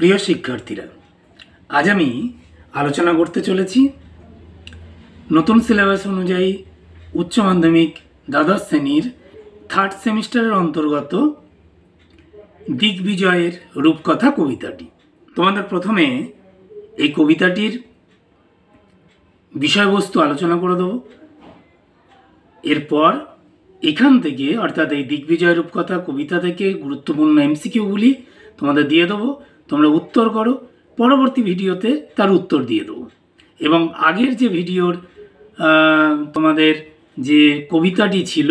প্রিয় শিক্ষার্থীরা, আজ আমি আলোচনা করতে চলেছি নতুন সিলেবাস অনুযায়ী উচ্চ মাধ্যমিক দ্বাদশ শ্রেণীর থার্ড সেমিস্টারের অন্তর্গত দিগ্বিজয়ের রূপকথা কবিতাটি। তোমাদের প্রথমে এই কবিতাটির বিষয়বস্তু আলোচনা করে দেব। এরপর এখান থেকে অর্থাৎ এই দিগ্বিজয় রূপকথা কবিতা থেকে গুরুত্বপূর্ণ এমসিকিউগুলি তোমাদের দিয়ে দেবো, তোমরা উত্তর করো। পরবর্তী ভিডিওতে তার উত্তর দিয়ে দেবো। এবং আগের যে ভিডিওর তোমাদের যে কবিতাটি ছিল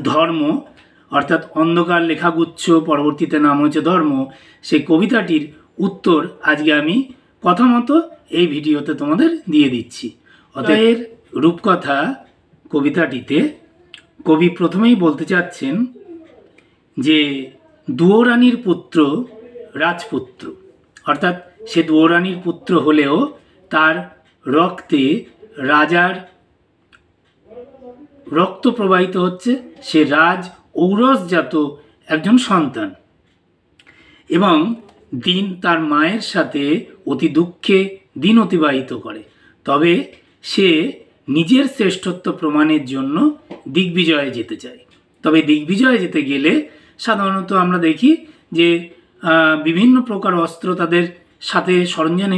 ধর্ম, অর্থাৎ অন্ধকার লেখাগুচ্ছ, পরবর্তীতে নাম হচ্ছে ধর্ম, সেই কবিতাটির উত্তর আজকে আমি কথা মতো এই ভিডিওতে তোমাদের দিয়ে দিচ্ছি। অতএব রূপকথা কবিতাটিতে কবি প্রথমেই বলতে চাচ্ছেন যে দুয়োরানীর পুত্র রাজপুত্র, অর্থাৎ সে দুয়োরানীর পুত্র হলেও তার রক্তে রাজার রক্ত প্রবাহিত হচ্ছে, সে রাজ ঔরসজাত একজন সন্তান এবং দিন তার মায়ের সাথে অতি দুঃখে দিন অতিবাহিত করে। তবে সে নিজের শ্রেষ্ঠত্ব প্রমাণের জন্য দিগ্বিজয়ে যেতে চায়। তবে দিগ্বিজয়ে যেতে গেলে সাধারণত আমরা দেখি যে বিভিন্ন প্রকার অস্ত্র তাদের সাথে সরঞ্জাম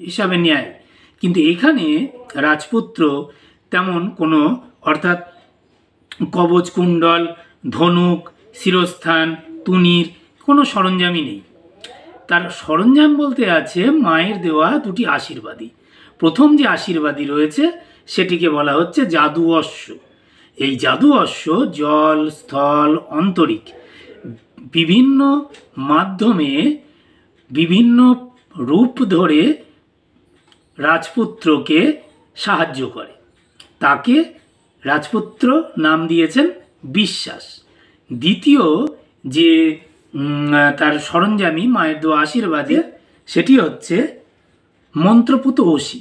হিসাবে নেয়, কিন্তু এখানে রাজপুত্র তেমন কোনো অর্থাৎ কবচ, কুণ্ডল, ধনুক, শিরস্থান, তুনির কোনো সরঞ্জামই নেই। তার সরঞ্জাম বলতে আছে মায়ের দেওয়া দুটি আশীর্বাদী। প্রথম যে আশীর্বাদী রয়েছে সেটিকে বলা হচ্ছে জাদু অশ্ব। এই জাদু অশ্ব জল, স্থল, অন্তরিক বিভিন্ন মাধ্যমে বিভিন্ন রূপ ধরে রাজপুত্রকে সাহায্য করে। তাকে রাজপুত্র নাম দিয়েছেন বিশ্বাস। দ্বিতীয় যে তার সরঞ্জামী মায়ের দেওয়া আশীর্বাদে সেটি হচ্ছে মন্ত্রপুত অসি,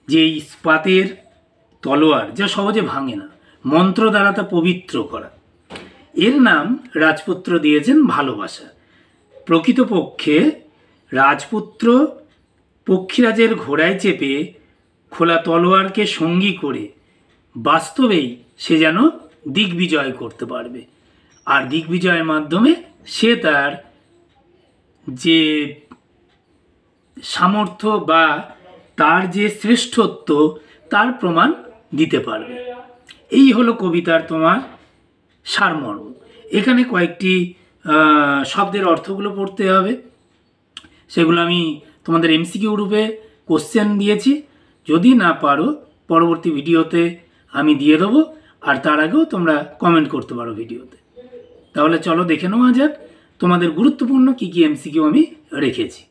যে ইস্পাতের তলোয়ার যা সহজে ভাঙে না, মন্ত্র দ্বারা তা পবিত্র করা। এর নাম রাজপুত্র দিয়েছেন ভালোবাসা। প্রকৃতপক্ষে রাজপুত্র পক্ষীরাজের ঘোড়ায় চেপে খোলা তলোয়ারকে সঙ্গী করে বাস্তবেই সে যেন দিগ্বিজয় করতে পারবে, আর দিগ্বিজয়ের মাধ্যমে সে তার যে সামর্থ্য বা তার যে শ্রেষ্ঠত্ব তার প্রমাণ দিতে পারবে। এই হলো কবিতার তোমার সারমর্ম। এখানে কয়েকটি শব্দের অর্থগুলো পড়তে হবে, সেগুলো আমি তোমাদের এমসিকিউ রূপে কোশ্চেন দিয়েছি। যদি না পারো পরবর্তী ভিডিওতে আমি দিয়ে দেবো, আর তার আগেও তোমরা কমেন্ট করতে পারো ভিডিওতে। তাহলে চলো দেখে নেওয়া যাক তোমাদের গুরুত্বপূর্ণ কী কী এমসিকিউ আমি রেখেছি।